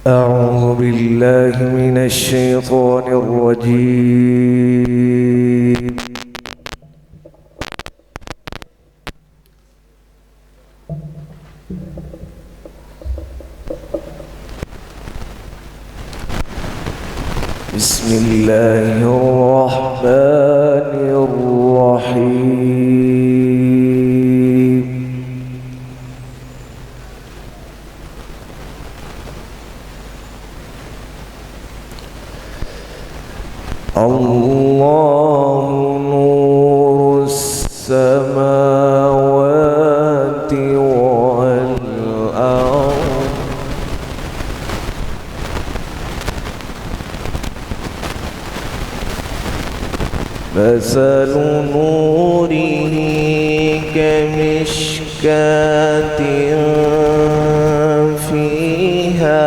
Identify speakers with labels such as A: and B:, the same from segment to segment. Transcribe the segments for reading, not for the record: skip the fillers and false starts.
A: أعوذ بالله من الشيطان الرجيم. بسم الله الرحمن الرحيم. الله نور السماوات والأرض مثل نوره كمشكاة فيها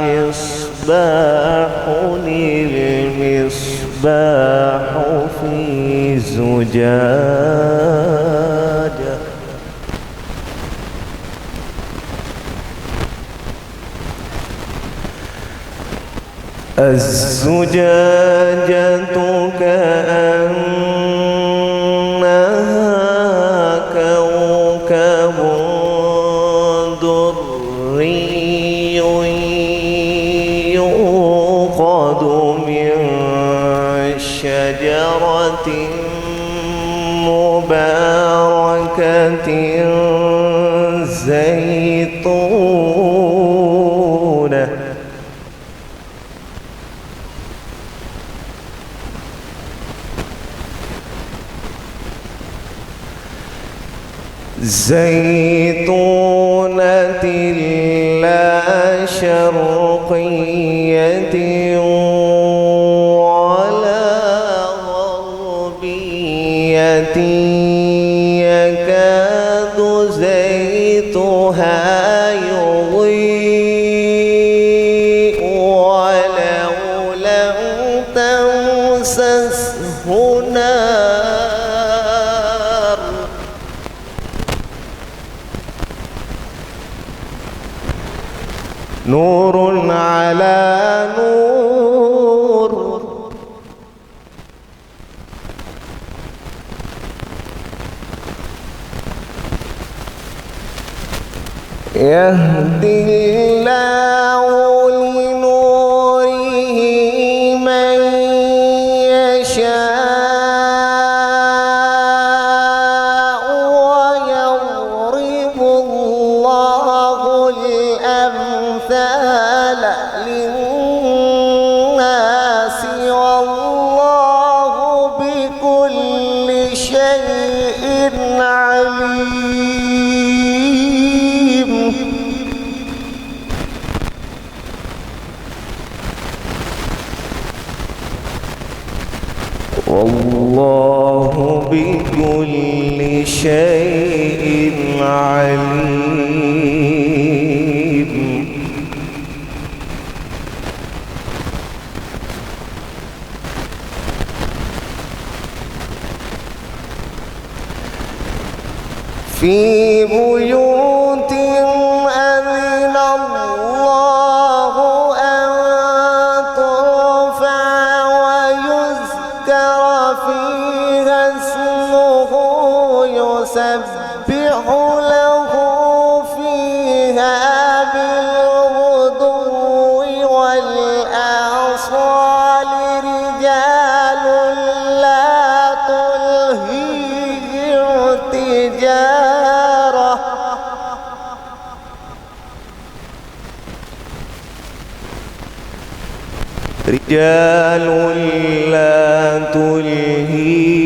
A: مصباح المصباح في زجاجة الزجاجة كأنها كوكب دري يوقد من شجرة مباركة زيتونة لا شرقية ولا غربية يكاد زيتها يضيء ولو لم تمسسه نار نور على نور يهدي الله لنوره من يشاء ويضرب الله الأمثال للناس والله بكل شيء عليم. والله بكل شيء عليم. في بيوت أذن الله أن ترفع ويذكر فيها اسمه يسبح له فيها بالغدو والآصال رجال لا تلهيهم تجارة رجال لا تلهيهم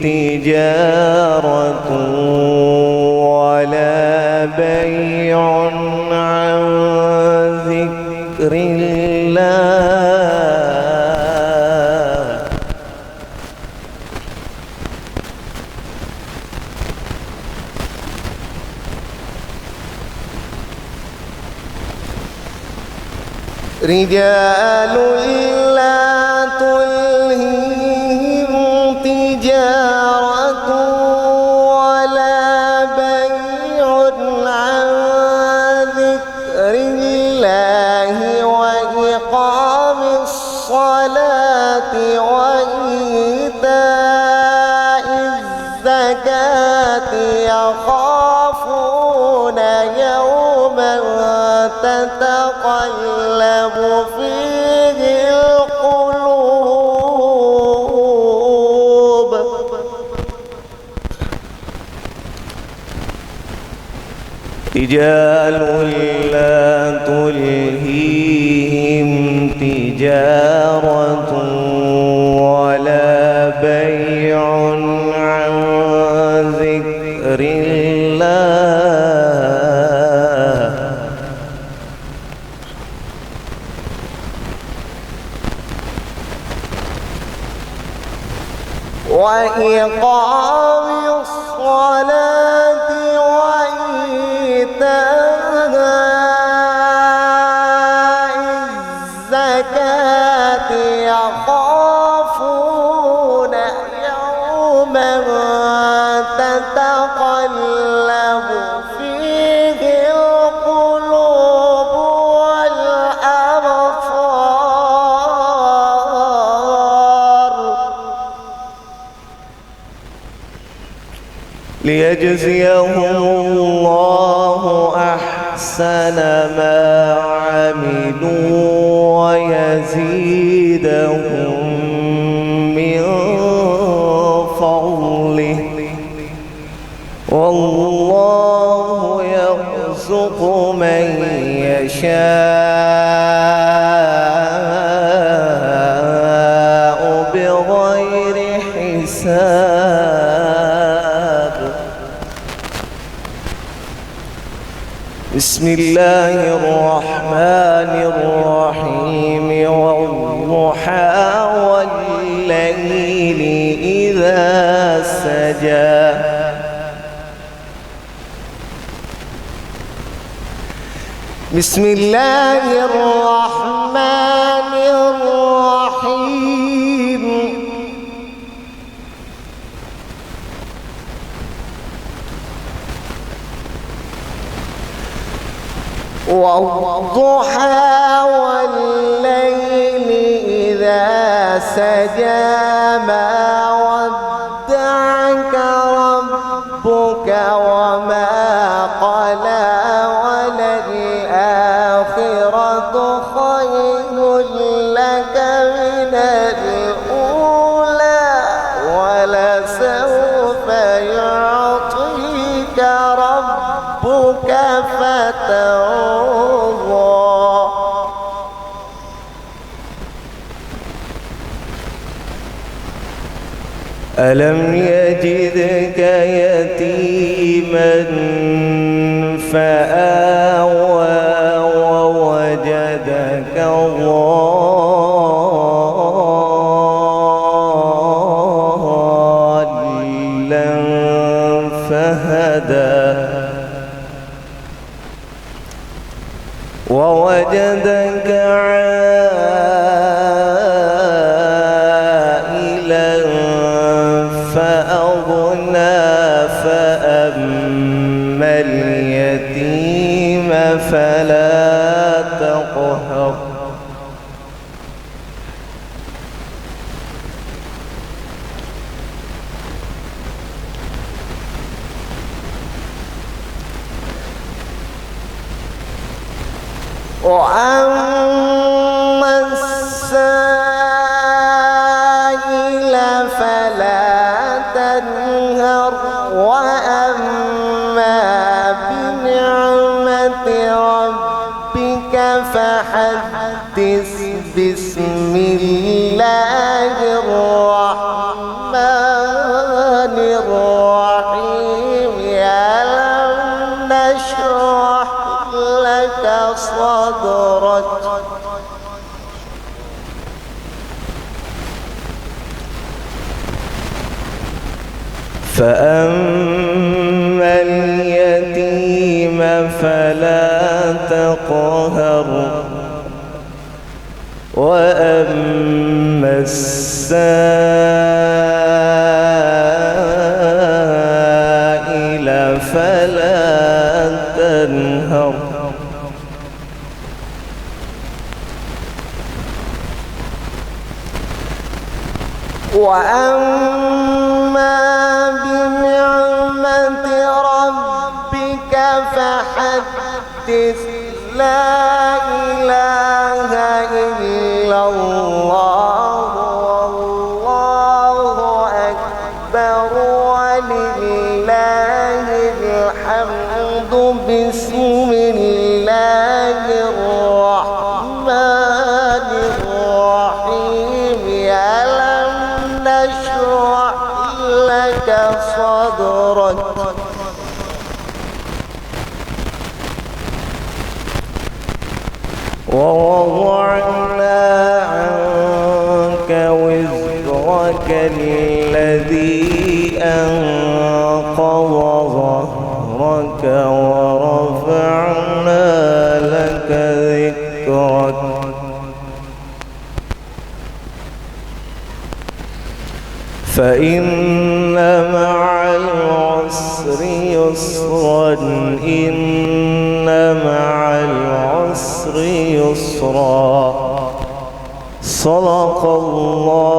A: تجارة ولا بيع عن ذكر الله رجال لا تلهيهم تجارة ولا بيع عن ذكر الله الله وإقام الصلاة وإيتاء الزكاة يخافون يوما تتقلب فيه القلوب. رجال لا تلهيهم تجارة ولا بيع عن ذكر الله وإقام الصلاة وإيتاء الزكاة يخافون يوما تتقلب فيه القلوب والأبصار ليجزيهم الله أحسن ما عملوا ويزيدهم من فضله والله يرزق من يشاء بغير حساب. بسم الله الرحمن الرحيم والضحى والليل إذا سجى بسم الله الرحمن الرحيم والضحى والليل إذا سجى ما ودعك ربك وما قلى وللآخرة خير لك من الأولى ولسوف يعطيك ربك فترضى. ألم يجدك يتيما فآوى ووجدك ضالا فهدى ووجدك عائلا فأغنى فأما اليتيم فلا تقهر وأما السائل فلا تنهر وأما بنعمة ربك فحدث. بسم الله الرحمن الرحيم ألم نشرح لك صدرك فأما اليتيم فلا تقهر وأما السائل فلا تنهر وأما بنعمة ربك فحدث. لا إله إلا الله والله أكبر ولله الحمد. بسم الله الرحمن الرحيم. ألم نشرح لك صدرك ووضعنا عنك وزرك الذي أنقض ظهرك ورفعنا لك ذكرك. فإن مع العسر يسرا إن مع العسر يسرا. صدق الله